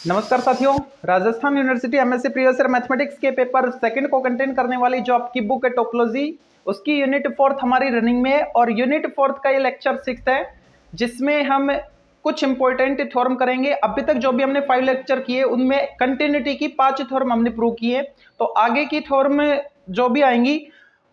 नमस्कार साथियों, Rajasthan university MSc previous year mathematics के पेपर सेकंड को कंटेन करने वाली जो आपकी बुक है टोपोलॉजी, उसकी यूनिट 4 हमारी रनिंग में है और यूनिट 4 का ये लेक्चर 6 है जिसमें हम कुछ इंपॉर्टेंट थ्योरम करेंगे। अभी तक जो भी हमने 5 लेक्चर किए उनमें कंटिन्यूटी की 5 थ्योरम हमने प्रूव किए, तो आगे की थ्योरम जो भी आएंगी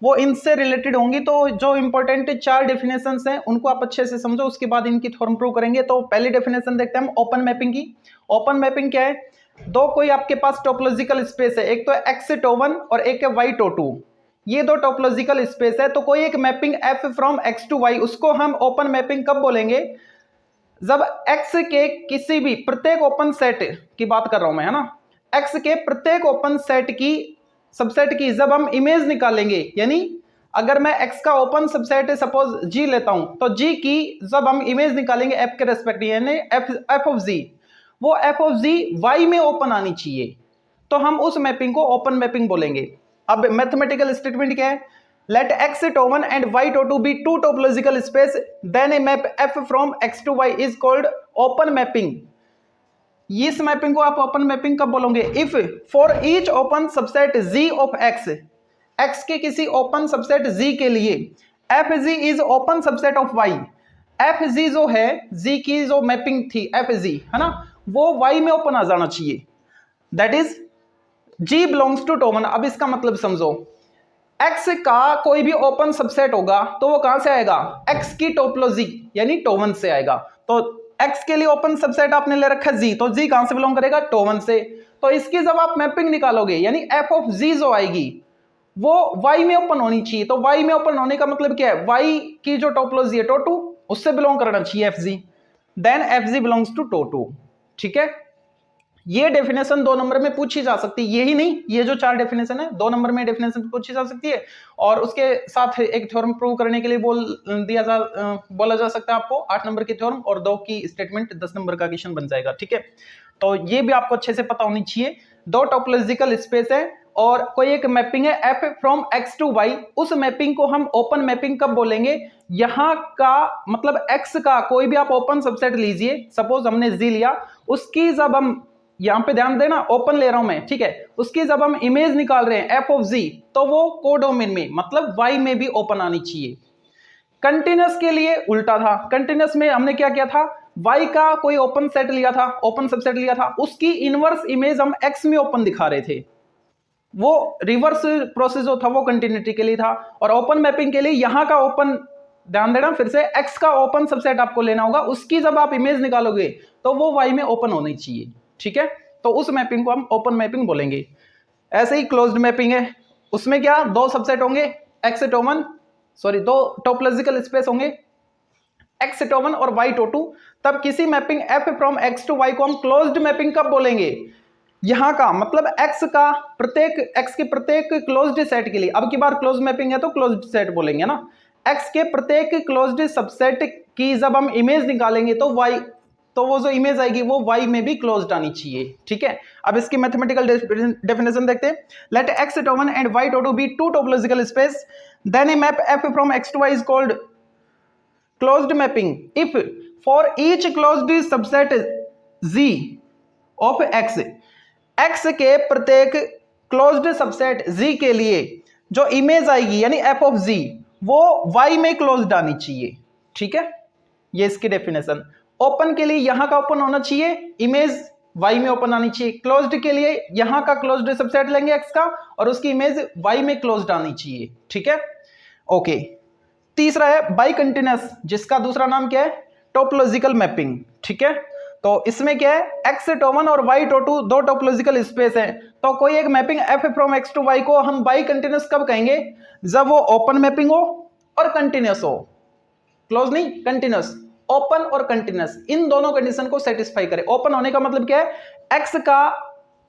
वो इनसे रिलेटेड होंगी। तो जो इंपॉर्टेंट 4 डेफिनेशंस हैं उनको आप अच्छे से समझो, उसके बाद इनकी थ्योरम प्रूव करेंगे। तो पहली डेफिनेशन देखते हैं हम ओपन मैपिंग की। ओपन मैपिंग क्या है? दो कोई आपके पास टोपोलॉजिकल स्पेस है, एक तो एक्स टो 1 और एक है वाई टो 2। ये दो टोपोलॉजिकल स्पेस है, तो कोई एक mapping F from X to Y, उसको हम ओपन मैपिंग कब बोलेंगे? जब एक्स के किसी भी प्रत्येक ओपन सेट की बात कर रहा हूं मैं, है ना, एक्स के प्रत्येक ओपन सेट की सबसेट की जब हम इमेज निकालेंगे, यानी अगर मैं एक्स का ओपन सबसेट सपोज जी लेता हूं, तो जी की जब हम इमेज निकालेंगे एफ के रेस्पेक्ट, यानी एफ ऑफ जी, वो एफ ऑफ जी वाई में ओपन आनी चाहिए, तो हम उस मैपिंग को ओपन मैपिंग बोलेंगे। अब मैथमेटिकल स्टेटमेंट क्या है? Let X tau 1 and Y tau 2 be two topological space, then a map F from X to Y is called open mapping. इस मैपिंग को आप ओपन मैपिंग कब बोलोगे? If for each open subset G of X, X के किसी open subset G के लिए F G is open subset of Y, F G जो है जी की जो मैपिंग थी एफ जी, है ना, वो वाई में ओपन आ जाना चाहिए, that is G belongs to tau one. अब इसका मतलब समझो, एक्स का कोई भी ओपन सबसेट होगा तो वो कहां से आएगा? एक्स की टोपोलॉजी यानी टोवन से आएगा। तो एक्स के लिए ओपन सबसेट आपने ले रखा है जी, तो जी कहां से बिलोंग करेगा? टोवन से। तो इसकी जब आप मैपिंग निकालोगे, यानी एफ ऑफ जी जो आएगी वो वाई में ओपन होनी चाहिए। तो वाई में ओपन होने का मतलब क्या है? वाई की जो टोपोलॉजी है टो 2, उससे बिलोंग करना चाहिए F G, then F G belongs to tau 2। ठीक है, ये डेफिनेशन 2 नंबर में पूछी जा सकती है, यही नहीं, ये जो 4 डेफिनेशन है 2 नंबर में डेफिनेशन पूछी जा सकती है। और उसके साथ एक थ्योरम प्रूव करने के लिए बोला जा सकता है आपको 8 नंबर की थ्योरम, और 2 की स्टेटमेंट 10 नंबर का क्वेश्चन बन जाएगा। ठीक है, तो ये भी आपको अच्छे से पता होनी चाहिए। दो टोपोलॉजिकल स्पेस है और कोई एक मैपिंग है F from X to Y, उस मैपिंग को हम ओपन मैपिंग कब बोलेंगे? यहां का मतलब एक्स का कोई भी आप ओपन सबसेट लीजिए, सपोज हमने जी लिया, उसकी जब हम, यहां पे ध्यान देना ओपन ले रहा हूं मैं, ठीक है, उसकी जब हम इमेज निकाल रहे हैं एफ ऑफ जी, तो वो कोडोमेन में मतलब वाई में भी ओपन आनी चाहिए। कंटिन्यूअस के लिए उल्टा था, कंटिन्यूअस में हमने क्या किया था? वाई का कोई ओपन सेट लिया था, ओपन सबसेट लिया था, उसकी इनवर्स इमेज हम एक्स में ओपन दिखा रहे थे, वो रिवर्स प्रोसेस जो था वो कंटिन्यूटी के लिए था। और ओपन मैपिंग के लिए यहां का ओपन, ध्यान देना फिर से, एक्स का ओपन सबसेट आपको लेना होगा, उसकी जब आप इमेज निकालोगे तो वो वाई में ओपन होनी चाहिए। ठीक है, तो उस मैपिंग को हम ओपन मैपिंग बोलेंगे। ऐसे ही क्लोज्ड मैपिंग है, उसमें क्या दो सबसेट होंगे, एक्स टो 1, सॉरी दो टोपोलॉजिकल स्पेस होंगे, एक्स टो 1 और वाई टो 2, तब किसी mapping F from X to Y को हम क्लोज्ड मैपिंग कब बोलेंगे? यहां का मतलब एक्स का प्रत्येक, एक्स के प्रत्येक क्लोज्ड सेट के लिए, अब की बार क्लोज मैपिंग है तो क्लोज्ड सेट बोलेंगे ना, एक्स के प्रत्येक क्लोज्ड सबसेट की जब हम इमेज निकालेंगे तो वाई, तो वो जो इमेज आएगी वो वाई में भी क्लोज्ड आनी चाहिए। ठीक है, अब इसकी मैथमेटिकल डेफिनेशन देखते हैं। Let X tau 1 and Y tau 2 be two topological space, then a map F from X to Y is called closed mapping if for each closed subset G of X, X के प्रत्येक closed subset G के लिए जो image आएगी यानी F of जी, वो Y में closed आनी चाहिए। ठीक है, ये इसकी डेफिनेशन। ओपन के लिए यहां का ओपन होना चाहिए, इमेज वाई में ओपन आनी चाहिए। क्लोज्ड के लिए यहां का क्लोज्ड सबसेट लेंगे एक्स का और उसकी इमेज वाई में क्लोज्ड आनी चाहिए। ठीक है, ओके। तीसरा है बाई कंटिन्यूअस, जिसका दूसरा नाम क्या है? Topological mapping. ठीक है, तो इसमें क्या है? एक्स टो 1 और वाई टो 2 दो टोपोलॉजिकल स्पेस है, तो कोई एक mapping F from X to Y को हम बाई कंटिन्यूअस कब कहेंगे? जब वो ओपन मैपिंग हो और कंटिन्यूअस हो, क्लोज नहीं, कंटिन्यूअस। ओपन और कंटिन्यूअस इन दोनों कंडीशन को सेटिस्फाई करे। ओपन होने का मतलब क्या है? एक्स का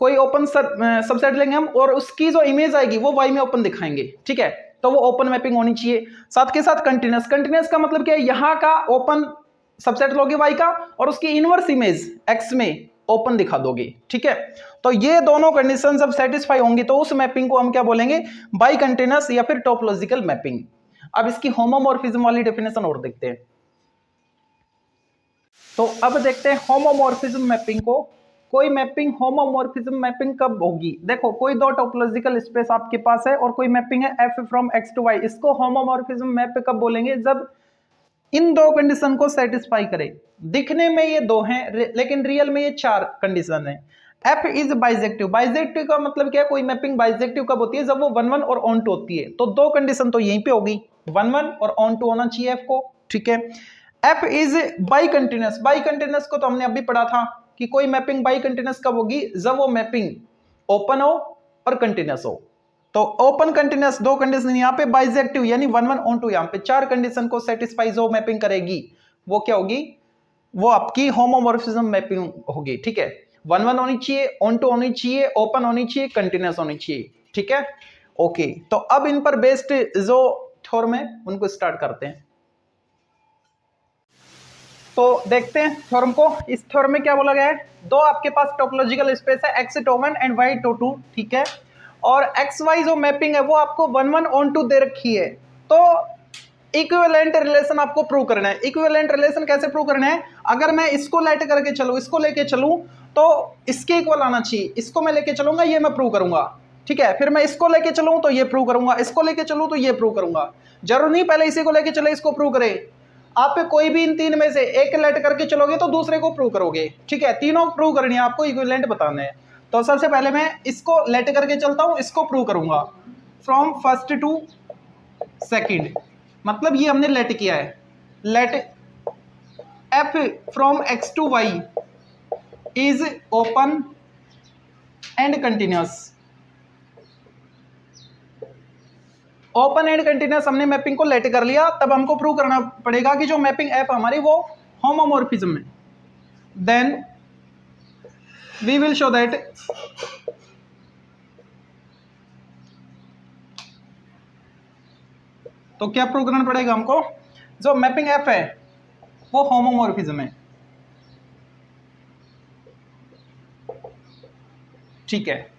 कोई ओपन सबसेट लेंगे हम और उसकी जो इमेज आएगी वो वाई में ओपन दिखाएंगे। ठीक है, तो वो ओपन मैपिंग होनी चाहिए। साथ के साथ कंटिन्यूअस, कंटिन्यूअस का मतलब क्या है? यहां का ओपन सबसेट लोगे वाई का और उसकी इनवर्स इमेज एक्स में ओपन दिखा दोगे। ठीक है, तो ये दोनों कंडीशन जब सेटिस्फाई होंगी तो उस मैपिंग को हम क्या बोलेंगे? बाई कंटिन्यूअस या फिर टोपोलॉजिकल मैपिंग। अब इसकी होमोमॉर्फिज्म वाली डेफिनेशन और देखते हैं। तो अब देखते हैं होमोमॉर्फिज्म मैपिंग को कोई मैपिंग होमोमॉर्फिज्म मैपिंग कब होगी? देखो कोई दो टोपोलॉजिकल स्पेस आपके पास है और कोई मैपिंग है f from x to y, इसको होमोमॉर्फिज्म मैप कब बोलेंगे? जब इन दो कंडीशन को सेटिस्फाई करे। दिखने में ये दो हैं लेकिन रियल में ये चार कंडीशन है। f is bijective. बाइजेक्टिव का मतलब क्या है? कोई मैपिंग बाइजेक्टिव कब होती है? जब वो 1 1 और ऑन टू होती है। तो दो कंडीशन तो यहीं पे होगी, 1 1 और ऑन टू होना चाहिए f को, ठीक है। f is by continuous. By continuous को तो हमने अभी पढ़ा था कि कोई मैपिंग बाई कंटिन्यूस कब होगी? जब वो मैपिंग ओपन हो और कंटिन्यूस हो। तो ओपन कंटिन्यूस दो कंडीशन, यहाँ पे बाइजेक्टिव यानी 1 1 ऑन टू, यहाँ पे चार कंडीशन को सेटिस्फाई जो मैपिंग करेगी वो क्या होगी? वो आपकी होमोमॉर्फिज्म मैपिंग होगी, ठीक है। 1 1 होनी चाहिए, ऑन टू होनी चाहिए, ओपन होनी चाहिए, कंटिन्यूस होनी चाहिए, ठीक है। ओके, तो अब इन पर बेस्ड जो थ्योरम है उनको स्टार्ट करते हैं। तो देखते हैं थ्योरम को। इस थ्योरम में क्या बोला गया है? दो आपके पास टोपोलॉजिकल स्पेस है x-1 एंड y-2, ठीक है। और xy जो मैपिंग है वो आपको 1 1 ऑन टू दे रखी है। तो इक्विवेलेंट रिलेशन आपको प्रूव करना है। इक्विवेलेंट रिलेशन कैसे प्रूव करना है? अगर मैं इसको लेट करके चलूं, इसको लेके चलूं तो इसके इक्वल आना चाहिए। इसको मैं लेके चलूंगा, ये मैं प्रूव करूंगा, ठीक है। फिर मैं इसको लेके चलूं तो ये प्रूव करूंगा, इसको लेके चलूं तो ये प्रूव करूंगा। जरूर नहीं पहले इसी को लेके चले इसको प्रूव करें। आप कोई भी इन तीन में से एक लेट करके चलोगे तो दूसरे को प्रूव करोगे, ठीक है। तीनों प्रूव करनी है आपको, इक्विवेलेंट बताना है। तो सबसे पहले मैं इसको लेट करके चलता हूं, इसको प्रूव करूंगा फ्रॉम फर्स्ट टू सेकंड। मतलब ये हमने लेट किया है। Let f from x to y is open and continuous. Open and continuous हमने मैपिंग को लेट कर लिया, तब हमको प्रूव करना पड़ेगा कि जो मैपिंग f हमारी वो होमोमॉर्फिज्म है। Then we will show that तो क्या प्रूव करना पड़ेगा हमको? जो मैपिंग f है वो होमोमॉर्फिज्म है, ठीक है।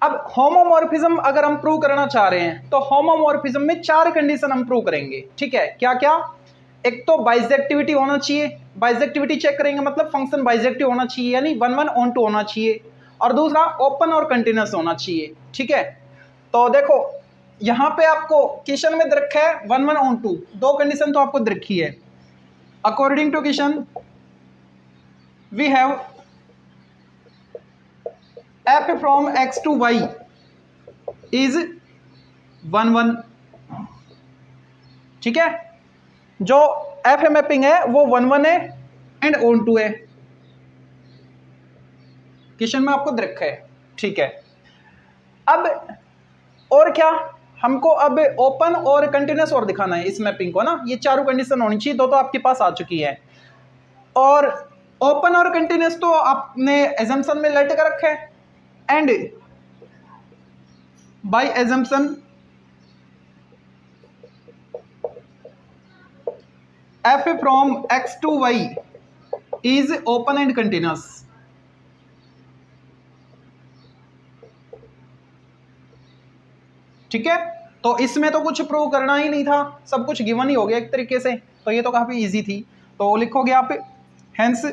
अब होमोमॉर्फिज्म अगर हम प्रूव करना चाह रहे हैं तो होमोमॉर्फिज्म में चार कंडीशन हम प्रूव करेंगे, ठीक है। क्या क्या? एक तो बाइजेक्टिविटी होना चाहिए। बाइजेक्टिविटी चेक करेंगे, मतलब फंक्शन बाइजेक्टिव होना चाहिए यानी 1 1 ऑन टू होना चाहिए। और दूसरा ओपन और कंटिन्यूस होना चाहिए, ठीक है। तो देखो यहां पे आपको क्वेश्चन में दे रखा है 1 1 ऑन टू, दो कंडीशन तो आपको दे रखी है। According to question we have f from x to y is 1 1, ठीक है। जो f मैपिंग है वो 1 1 है एंड ऑन टू है, क्वेश्चन में आपको दे रखा है, ठीक है। अब और क्या हमको? अब ओपन और कंटिन्यूस और दिखाना है इस मैपिंग को ना। ये चारों कंडीशन होनी चाहिए, दो तो आपके पास आ चुकी है। और ओपन और कंटिन्यूस तो आपने एजम्पशन में लेट कर रखा है and by assumption f from x to y is open and continuous, ठीक है। तो इसमें तो कुछ प्रूव करना ही नहीं था, सब कुछ गिवन ही हो गया एक तरीके से, तो ये तो काफी इजी थी। तो लिखोगे आप hence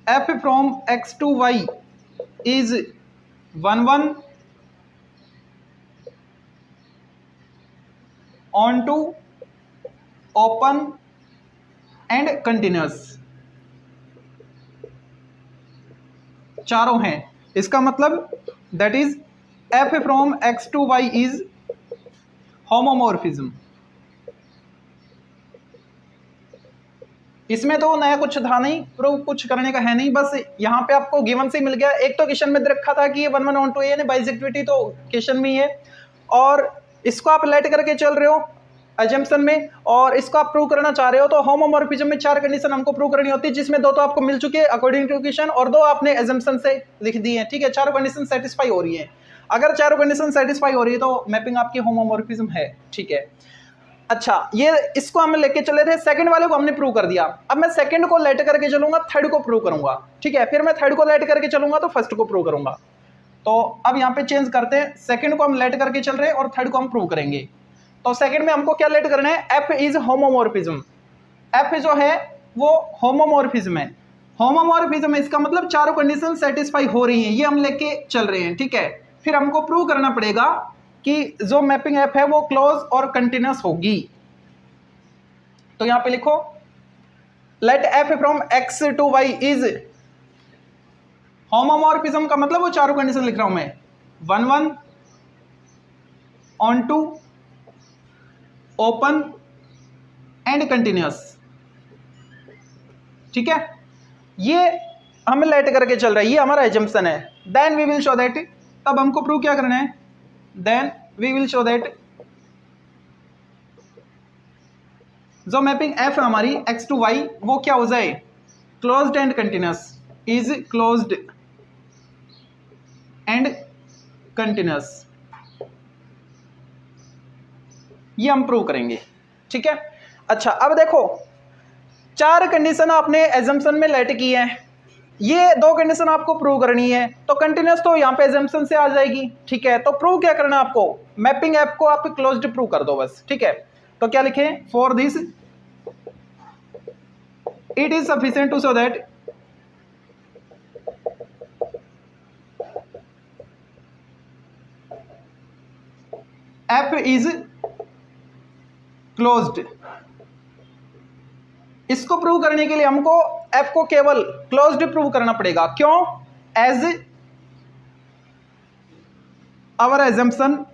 f from x to y is 1 1 on to open and continuous, चारों हैं। इसका मतलब that is f from x to y is homomorphism. इसमें तो नया कुछ था नहीं, प्रूव कुछ करने का है नहीं, बस यहाँ पे आपको गिवन से मिल गया। एक तो क्वेश्चन में रखा था कि ये 1 1 ऑन टू है, बाइजेक्टिविटी तो क्वेश्चन में ही है, और इसको आप लेट करके चल रहे हो अजम्पशन में, और इसको आप प्रूव करना चाह रहे हो। तो होमोमॉर्फिज्म में चार कंडीशन हमको प्रूव करनी होती है, जिसमें दो तो आपको मिल चुके हैं अकॉर्डिंग टू क्वेश्चन और दो आपने अजम्पशन से लिख दी है, ठीक है। चारों कंडीशन सेटिस्फाई हो रही है। अगर चारों कंडीशन सेटिस्फाई हो रही है तो मैपिंग आपकी होमोमॉर्फिज्म है, ठीक है। अच्छा, ये इसको हम लेके चले थे, सेकंड वाले को हमने प्रूव कर दिया। अब मैं सेकंड को लेट करके चलूंगा, थर्ड को प्रूव करूंगा, ठीक है। फिर मैं थर्ड को लेट करके चलूंगा तो फर्स्ट को प्रूव करूंगा। तो अब यहाँ पे चेंज करते हैं, सेकंड को हम लेट करके चल रहे हैं और थर्ड को हम प्रूव करेंगे। तो सेकंड में हमको क्या लेट करना है? f is homomorphism. f जो है वो होमोमॉर्फिज्म है। होमोमॉर्फिज्म इसका मतलब चारों कंडीशन सेटिस्फाई हो रही हैं, ये हम लेके चल रहे हैं, ठीक है। फिर हमको प्रूव करना पड़ेगा कि जो मैपिंग एफ है वो क्लोज और कंटिन्यूस होगी। तो यहां पे लिखो let F from X to Y is homeomorphism का मतलब वो चारों कंडीशन लिख रहा हूं मैं, 1 1 onto open and continuous, ठीक है। ये हमें लेट करके चल रहा है, ये हमारा एजम्पशन है। Then we will show that, तब हमको प्रूव क्या करना है, then we will show that जो मैपिंग एफ है हमारी एक्स टू वाई वो क्या हो जाए, closed and continuous, is closed and continuous, ये हम प्रूव करेंगे, ठीक है। अच्छा अब देखो चार कंडीशन आपने एजम्पशन में लेट की है, ये दो कंडीशन आपको प्रूव करनी है, तो कंटिन्यूस तो यहाँ पे एजम्पशन से आ जाएगी, ठीक है। तो प्रूव क्या करना है आपको, मैपिंग ऐप को आप क्लोज्ड प्रूव कर दो बस, ठीक है। तो क्या लिखें, for this it is sufficient to show that F is closed. इसको प्रूव करने के लिए हमको एफ को केवल क्लोज्ड प्रूव करना पड़ेगा, क्यों, as our assumption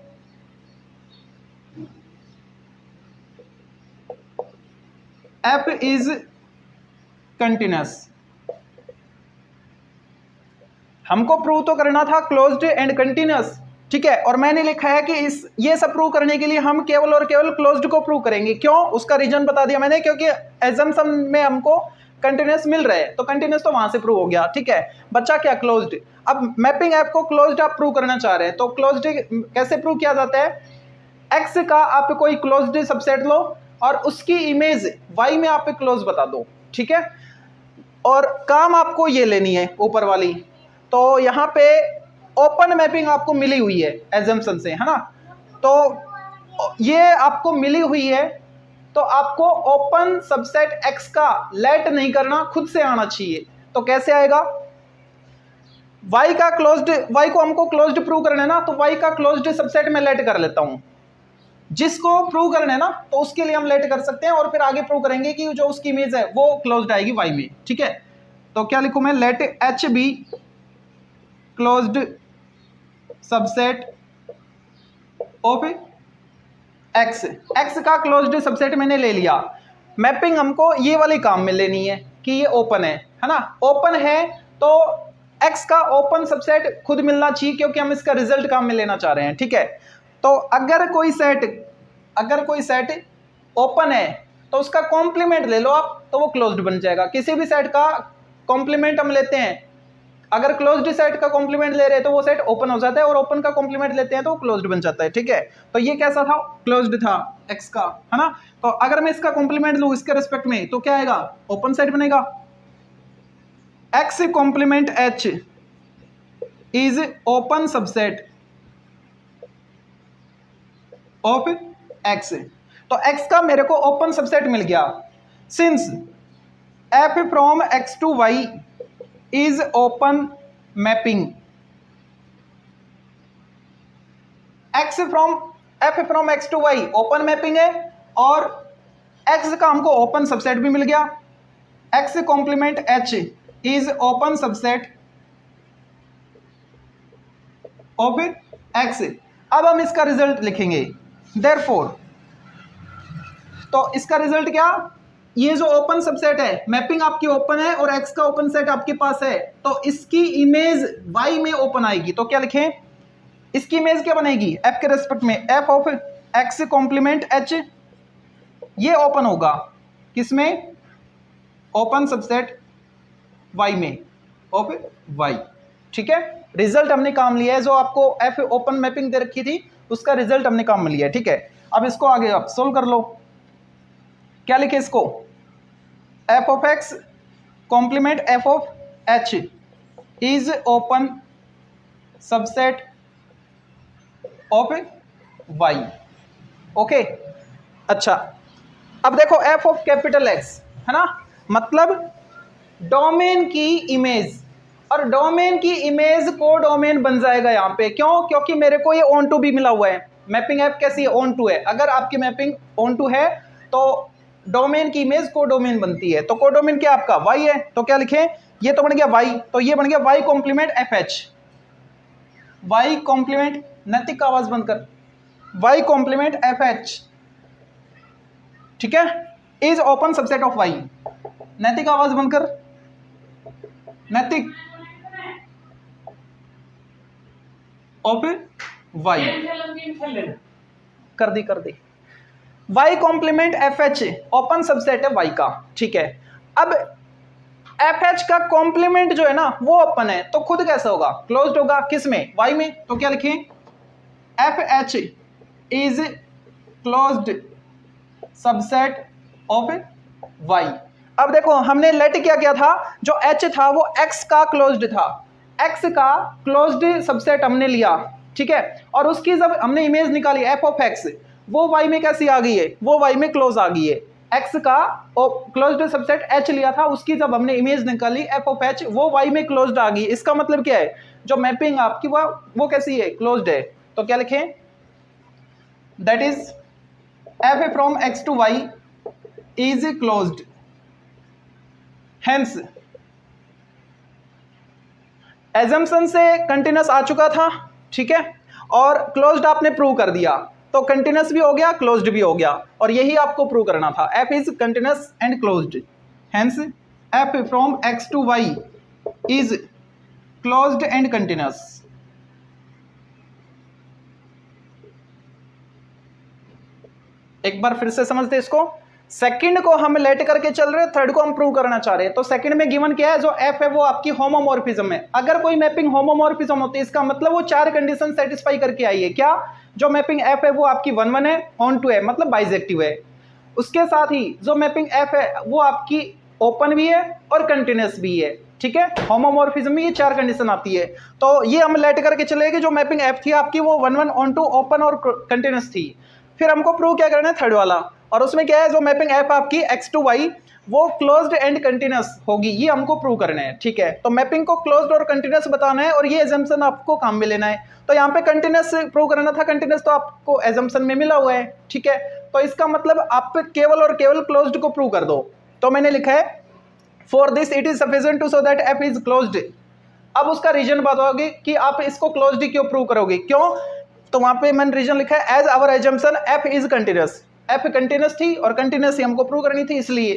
F is continuous. हमको प्रूव तो करना था क्लोज्ड एंड कंटिन्यूस, ठीक है। और मैंने लिखा है कि ये सब प्रूव करने के लिए हम केवल और केवल क्लोज्ड को प्रूव करेंगे, क्यों, उसका रीजन बता दिया मैंने, क्योंकि एजम्पशन में हमको कंटिन्यूस मिल रहा है, तो कंटिन्यूस तो वहां से प्रूव हो गया, ठीक है। बच्चा क्या, क्लोज्ड। अब मैपिंग ऐप को क्लोज्ड आप प्रूव करना चाह रहे हैं, तो क्लोज्ड कैसे प्रूव किया जाता है, एक्स का आप कोई क्लोज्ड सबसेट लो और उसकी इमेज वाई में आप क्लोज बता दो, ठीक है। और काम आपको ये लेनी है ऊपर वाली, तो यहाँ पे ओपन मैपिंग आपको मिली हुई है एजम्पशन से, है ना। तो ये आपको मिली हुई है, तो आपको ओपन सबसेट एक्स का लेट नहीं करना, खुद से आना चाहिए। तो कैसे आएगा, वाई का क्लोज्ड, वाई को हमको क्लोज्ड प्रूव करना है ना, तो वाई का क्लोज्ड सबसेट में लेट कर लेता हूं। जिसको प्रूव करना है ना तो उसके लिए हम लेट कर सकते हैं, और फिर आगे प्रूव करेंगे कि जो उसकी इमेज है वो क्लोज्ड आएगी वाई में, ठीक है। तो क्या लिखूं मैं, let H be closed subset of X. X का क्लोज्ड सबसेट मैंने ले लिया, मैपिंग हमको ये वाली काम में लेनी है कि ये ओपन है ना। ओपन है तो एक्स का ओपन सबसेट खुद मिलना चाहिए, क्योंकि हम इसका रिजल्ट काम में लेना चाह रहे हैं, ठीक है। तो अगर कोई सेट ओपन है तो उसका कॉम्प्लीमेंट ले लो आप, तो वो क्लोज्ड बन जाएगा। किसी भी सेट का कॉम्प्लीमेंट हम लेते हैं, अगर क्लोज्ड सेट का कॉम्प्लीमेंट ले रहे हैं तो वो सेट ओपन हो जाता है, और ओपन का कॉम्प्लीमेंट लेते हैं तो वो क्लोज्ड बन जाता है, ठीक है। तो ये कैसा था, क्लोज्ड था एक्स का, है ना। तो अगर मैं इसका कॉम्प्लीमेंट लूं इसके रिस्पेक्ट में, तो क्या आएगा, ओपन सेट बनेगा। X complement H is open subset of X. तो एक्स का मेरे को ओपन सबसेट मिल गया, since F from X to Y is open mapping, X from F from X to Y open mapping है, और x का हमको ओपन सबसेट भी मिल गया, X complement H is open subset of X. अब हम इसका रिजल्ट लिखेंगे, देयरफॉर, तो इसका रिजल्ट क्या, ये जो ओपन सबसेट है, मैपिंग आपकी ओपन है और एक्स का ओपन सेट आपके पास है, तो इसकी इमेज वाई में ओपन आएगी। तो क्या लिखें, इसकी इमेज क्या बनेगी, एफ के रेस्पेक्ट में F of X complement H, ये ओपन होगा किसमें, ओपन सबसेट वाई में ऑफ वाई, ठीक है। रिजल्ट हमने काम लिया है, जो आपको एफ ओपन मैपिंग दे रखी थी उसका रिजल्ट हमने काम में लिया है, ठीक है। अब इसको आगे आप सोल्व कर लो, क्या लिखे इसको, F of X complement F of H is open subset of Y, okay. अच्छा अब देखो एफ ऑफ कैपिटल एक्स, है ना, मतलब डोमेन की इमेज, और डोमेन की इमेज को डोमेन बन जाएगा यहाँ पे। क्यों? क्योंकि मेरे को ये ऑन टू भी मिला हुआ है। मैपिंग ऐप कैसी है? ऑन टू है। अगर आपकी मैपिंग ऑन टू है तो डोमेन की इमेज को डोमेन बनती है। तो को डोमेन क्या आपका? वाई है। तो क्या लिखें? ये तो बन गया वाई, तो ये बन गया Y complement F H. Y complement, नैतिक का आवाज बंद कर, वाई कॉम्प्लीमेंट एफ एच, ठीक है, is open subset of Y. नैतिक आवाज बंद कर, नैतिक ऑफ वाई कर दी। Y complement F H open subset है वाई का, ठीक है। अब एफ एच का कॉम्प्लीमेंट जो है ना वो ओपन है, तो खुद कैसे होगा? क्लोज्ड होगा। किस में? वाई में। तो क्या लिखें? F H is closed subset of Y. अब देखो हमने लेट क्या किया था, जो एच था वो एक्स का क्लोज्ड था, एक्स का क्लोज्ड सबसेट हमने लिया, ठीक है। और उसकी जब हमने इमेज निकाली एफ ऑफ एक्स, वो वाई में कैसी आ गई है? वो वाई में क्लोज आ गई है। एक्स का क्लोज्ड सबसेट एच लिया था, उसकी जब हमने इमेज निकाली एफ ऑफ एच, वो वाई में क्लोज्ड आ गई। इसका मतलब क्या है? जो मैपिंग आपकी वो कैसी है? क्लोज्ड है। तो क्या लिखें? That is F from X to Y is closed, hence assumption से कंटिन्यूस आ चुका था, ठीक है, और क्लोज्ड आपने प्रूव कर दिया, तो कंटिन्यूस भी हो गया, क्लोज्ड भी हो गया, और यही आपको प्रूव करना था। F is continuous and closed, hence F from X to Y is closed and continuous. एक बार फिर से समझते इसको। सेकंड को हम लेट करके चल रहे हैं, थर्ड को हम प्रूव करना चाह रहे हैं। तो सेकंड में गिवन क्या है? जो एफ है वो आपकी होमोमॉर्फिज्म है। अगर कोई मैपिंग होमोमॉर्फिज्म होती है, इसका मतलब वो चार कंडीशन सेटिस्फाई करके आई है। क्या? जो मैपिंग एफ है वो आपकी 1-1 है, ऑन टू है, मतलब बाइजेक्टिव है। उसके साथ ही जो मैपिंग एफ है वो आपकी ओपन भी है और कंटिन्यूस भी है, ठीक है। होमोमॉर्फिज्म में ये चार कंडीशन आती है। तो ये हम लेट करके चलेंगे, जो मैपिंग एफ थी आपकी वो 1-1 ऑन टू ओपन और कंटिन्यूस थी। फिर हमको प्रूव क्या करना है? थर्ड वाला। और उसमें क्या है? जो मैपिंग एफ आपकी एक्स टू वाई वो क्लोज्ड एंड कंटिन्यूस होगी, ये हमको प्रूव करना है, ठीक है। तो मैपिंग को क्लोज्ड और कंटिन्यूस बताना है, और ये एजम्पशन आपको काम में लेना है। तो यहाँ पे कंटिन्यूस प्रूव करना था, कंटिन्यूस तो आपको एजम्पशन में मिला हुआ है, ठीक है। तो इसका मतलब आप केवल और केवल क्लोज्ड को प्रूव कर दो। तो मैंने लिखा है for this it is sufficient to show that F is closed. अब उसका रीजन बताओगे कि आप इसको क्लोज्ड क्यों प्रूव करोगे, क्यों? तो वहां पे मैंने रीजन लिखा है as our assumption F is continuous. F continuous थी और कंटिन्यूस ही हमको प्रूव करनी थी, इसलिए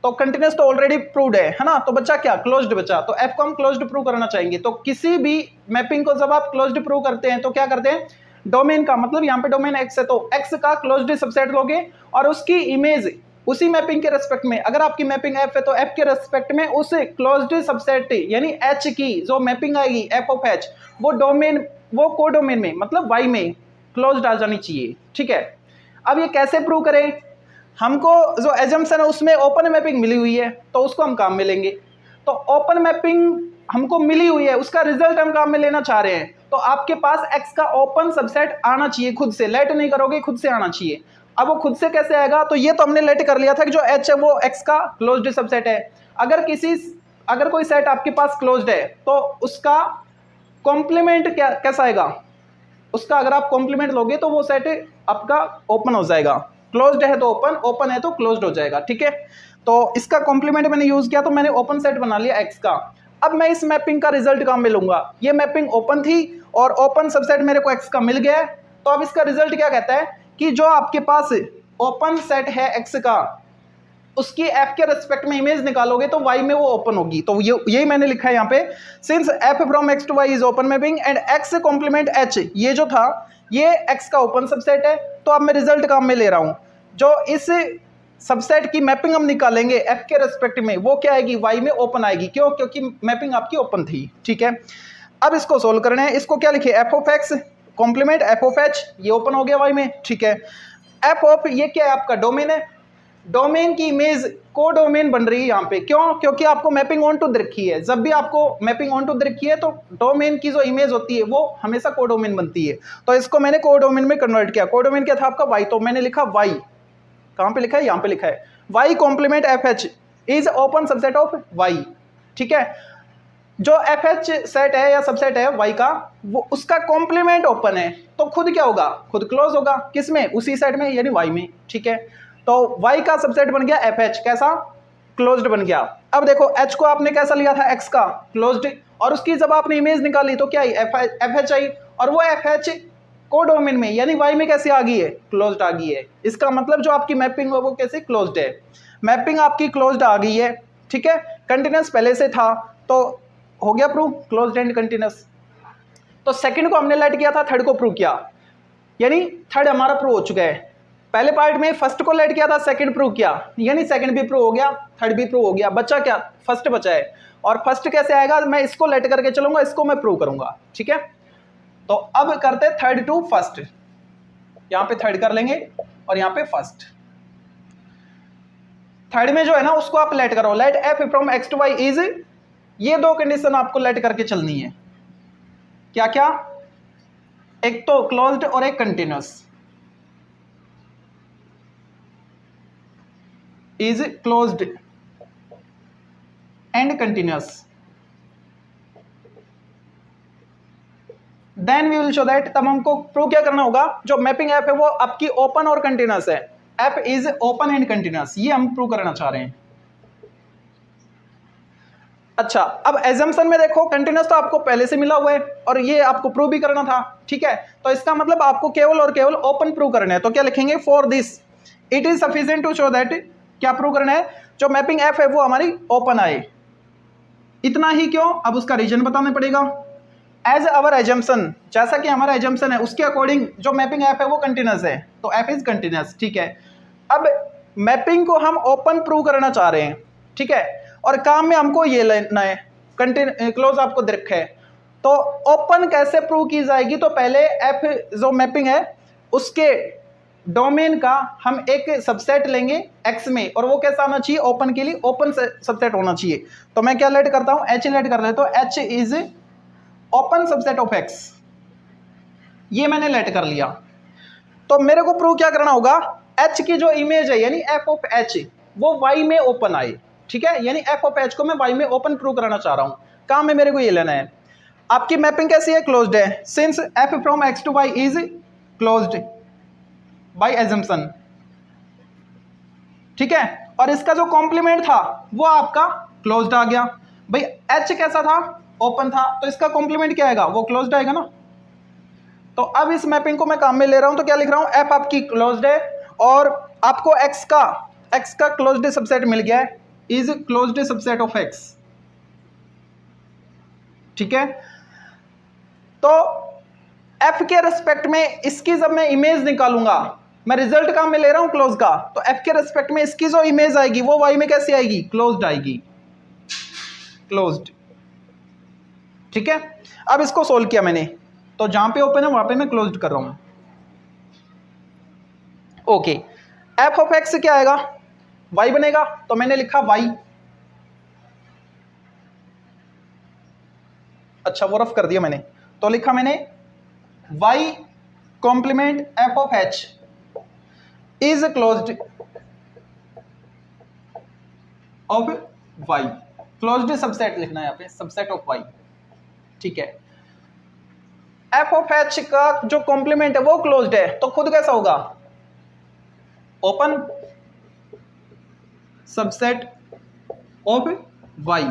तो कंटिन्यूस तो ऑलरेडी प्रूव्ड है ना, तो बचा क्या? क्लोज्ड बचा। तो एफ को हम क्लोज्ड प्रूव करना चाहेंगे। तो किसी भी मैपिंग को जब आप क्लोज्ड प्रूव करते हैं तो क्या करते हैं? डोमेन का मतलब यहाँ पे डोमेन एक्स है, तो एक्स का क्लोज्ड सबसेट लोगे और उसकी इमेज उसी मैपिंग के रेस्पेक्ट में, अगर आपकी मैपिंग एफ है तो एफ के रेस्पेक्ट में उस क्लोज्ड सबसेट यानी एच की जो मैपिंग आएगी एफ ऑफ एच, वो डोमेन, वो को डोमेन में मतलब वाई में क्लोज्ड आ जानी चाहिए, ठीक है। अब ये कैसे प्रूव करें? हमको जो एजम्पशन है उसमें ओपन मैपिंग मिली हुई है, तो उसको हम काम में लेंगे। तो ओपन मैपिंग हमको मिली हुई है, उसका रिजल्ट हम काम में लेना चाह रहे हैं, तो आपके पास एक्स का ओपन सबसेट आना चाहिए खुद से, लेट नहीं करोगे, खुद से आना चाहिए। अब वो खुद से कैसे आएगा? तो ये तो हमने लेट कर लिया था कि जो एच है वो एक्स का क्लोज्ड सबसेट है। अगर कोई सेट आपके पास क्लोज्ड है तो उसका कॉम्प्लीमेंट कैसा आएगा? उसका अगर आप कॉम्प्लीमेंट लोगे तो वो सेट आपका ओपन हो जाएगा। क्लोज्ड है तो ओपन, ओपन है तो क्लोज्ड हो जाएगा, ठीक है। तो इसका कॉम्प्लीमेंट मैंने यूज किया, तो मैंने ओपन सेट बना लिया एक्स का। अब मैं इस मैपिंग का रिजल्ट काम में लूंगा। ये मैपिंग ओपन थी और ओपन सबसेट मेरे को एक्स का मिल गया है, तो अब इसका रिजल्ट क्या कहता है कि जो आपके पास ओपन सेट है एक्स का, उसकी एफ के रेस्पेक्ट में इमेज निकालोगे तो वाई में वो ओपन होगी। तो यही मैंने लिखा है यहाँ पे, since F from X to Y is open mapping and X complement H, ये जो था ये एक्स का ओपन सबसेट है। तो अब मैं रिजल्ट काम में ले रहा हूँ, जो इस सबसेट की मैपिंग हम निकालेंगे एफ के रेस्पेक्ट में, वो क्या आएगी? वाई में ओपन आएगी। क्यों? क्योंकि मैपिंग आपकी ओपन थी, ठीक है। अब इसको सोल्व करना है। इसको क्या लिखे? F of X complement F of H, ये ओपन हो गया वाई में, ठीक है। एफ ऑफ ये क्या है? आपका डोमेन है। डोमेन की इमेज को डोमेन बन रही है यहाँ पे, क्यों? क्योंकि आपको मैपिंग ऑन टू दे रखी है। जब भी आपको मैपिंग ऑन टू दे रखी है तो डोमेन की जो इमेज होती है वो हमेशा को डोमेन बनती है। तो इसको मैंने को डोमेन में कन्वर्ट किया। को डोमेन क्या था आपका? वाई। तो मैंने लिखा वाई, कहाँ पे लिखा है? यहाँ पे लिखा है Y complement F H is open subset of Y. ठीक है। जो एफ एच सेट है या सबसेट है वाई का, वो उसका कॉम्प्लीमेंट ओपन है तो खुद क्या होगा, खुद क्लोज होगा। किसमें, उसी सेट में यानी वाई में, ठीक है। तो वाई का सबसेट बन गया एफ एच, कैसा, क्लोज्ड बन गया। अब देखो एच को आपने कैसा लिया था, एक्स का, क्लोज्ड, और उसकी जब आपने इमेज निकाली तो क्या आई, एफ एच आई, और वो एफ एच कोडोमेन में यानी वाई में कैसे आ गई है, क्लोज्ड आ गई है। इसका मतलब जो आपकी मैपिंग है वो कैसे क्लोज्ड है, मैपिंग आपकी क्लोज्ड आ गई है, ठीक है। कंटिन्यूस पहले से था तो हो गया प्रूव, क्लोज्ड एंड कंटिन्यूस। तो सेकंड को हमने लेट किया था, थर्ड को प्रूव किया, यानी थर्ड हमारा प्रूव हो चुका है। पहले पार्ट में फर्स्ट को लेट किया था, सेकंड प्रूव किया, यानी सेकंड भी प्रूव हो गया, थर्ड भी प्रूव हो गया, बचा क्या, फर्स्ट बचा है। और फर्स्ट कैसे आएगा, मैं इसको लेट करके चलूंगा, इसको मैं प्रूव करूंगा, ठीक है। तो अब करते थर्ड टू फर्स्ट, यहां पे थर्ड कर लेंगे और यहां पे फर्स्ट। थर्ड में जो है ना उसको आप लेट करो, let F from X to Y is, ये दो कंडीशन आपको लेट करके चलनी है। क्या क्या, एक तो क्लोज्ड और एक continuous. Is closed and continuous, then we will show that. तब हमको प्रूव क्या करना होगा, जो मैपिंग ऐप है वो आपकी ओपन और कंटिन्यूस है, app is open and continuous, ये हम प्रूव करना चाह रहे हैं। अच्छा, अब एजम्पशन में देखो कंटिन्यूस तो आपको पहले से मिला हुआ है और ये आपको प्रूव भी करना था, ठीक है। तो इसका मतलब आपको केवल और केवल ओपन प्रूव करना है। तो क्या लिखेंगे, for this it is sufficient to show that, क्या प्रूव करना है, जो मैपिंग ऐप है वो हमारी ओपन आए। इतना ही क्यों, अब उसका रीजन बताना पड़ेगा। एज अवर एजम्पशन, जैसा कि हमारा एजम्पशन है उसके अकॉर्डिंग जो मैपिंग ऐप है वो कंटिन्यूस है, तो ऐप इज कंटिन्यूस, ठीक है। अब मैपिंग को हम ओपन प्रूव करना चाह रहे हैं, ठीक है, और काम में हमको ये लेना है, क्लोज आपको दे रखा है। तो ओपन कैसे प्रूव की जाएगी, तो पहले ऐप जो मैपिंग है उसके डोमेन का हम एक सबसेट लेंगे एक्स में, और वो कैसा आना चाहिए, ओपन के लिए ओपन सबसेट होना चाहिए। तो मैं क्या लेट करता हूं, एच लेट कर लेता हूं, H is open subset of x, ये मैंने लेट कर लिया। तो मेरे को प्रूव क्या करना होगा, एच की जो इमेज है यानी एफ ऑफ एच वो वाई में ओपन आए, ठीक है, यानी एफ ऑफ एच को मैं वाई में ओपन प्रूव कराना चाह रहा हूं। काम में मेरे को ये लेना है, आपकी मैपिंग कैसी है, क्लोज्ड है, since F from X to Y is closed by assumption, ठीक है। और इसका जो कॉम्प्लीमेंट था वो आपका क्लोज्ड आ गया। भाई एच कैसा था, ओपन था, तो इसका कॉम्प्लीमेंट क्या आएगा, वो क्लोज्ड आएगा ना। तो अब इस मैपिंग को मैं काम में ले रहा हूं, तो क्या लिख रहा हूं, एफ आपकी क्लोज्ड है और आपको एक्स का क्लोज्ड सबसेट मिल गया है, is closed subset of x, ठीक है। तो एफ के रेस्पेक्ट में इसकी जब मैं इमेज निकालूंगा, मैं रिजल्ट काम में ले रहा हूं क्लोज का, तो एफ के रेस्पेक्ट में इसकी जो इमेज आएगी वो वाई में कैसी आएगी, क्लोज्ड आएगी, क्लोज्ड, ठीक है। अब इसको सोल्व किया मैंने, तो जहां पे ओपन है वहां पे मैं क्लोज्ड कर रहा हूं, ओके। एफ ऑफ एक्स क्या आएगा, वाई बनेगा, तो मैंने लिखा वाई, अच्छा वो रफ कर दिया मैंने, तो लिखा मैंने Y complement F of H is closed of Y, closed subset लिखना है यहाँ पे, सबसेट ऑफ वाई, ठीक है। एफ ऑफ एच का जो कॉम्प्लीमेंट है वो क्लोज्ड है, तो खुद कैसा होगा, ओपन सबसेट ऑफ वाई।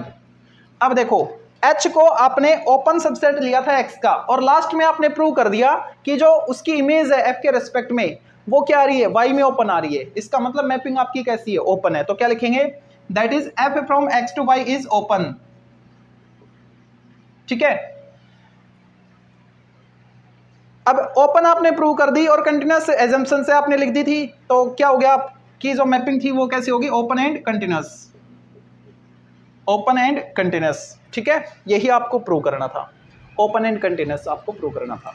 अब देखो एच को आपने ओपन सबसेट लिया था एक्स का, और लास्ट में आपने प्रूव कर दिया कि जो उसकी इमेज है एफ के रेस्पेक्ट में वो क्या आ रही है, वाई में ओपन आ रही है। इसका मतलब मैपिंग आपकी कैसी है, ओपन है। तो क्या लिखेंगे, that is F from X to Y is open, ठीक है। अब ओपन आपने प्रूव कर दी और कंटिन्यूस एजम्पशन से आपने लिख दी थी, तो क्या हो गया, आपकी जो मैपिंग थी वो कैसी होगी, open and continuous, open and continuous, ठीक है। यही आपको प्रूव करना था, ओपन एंड कंटिन्यूस आपको प्रूव करना था।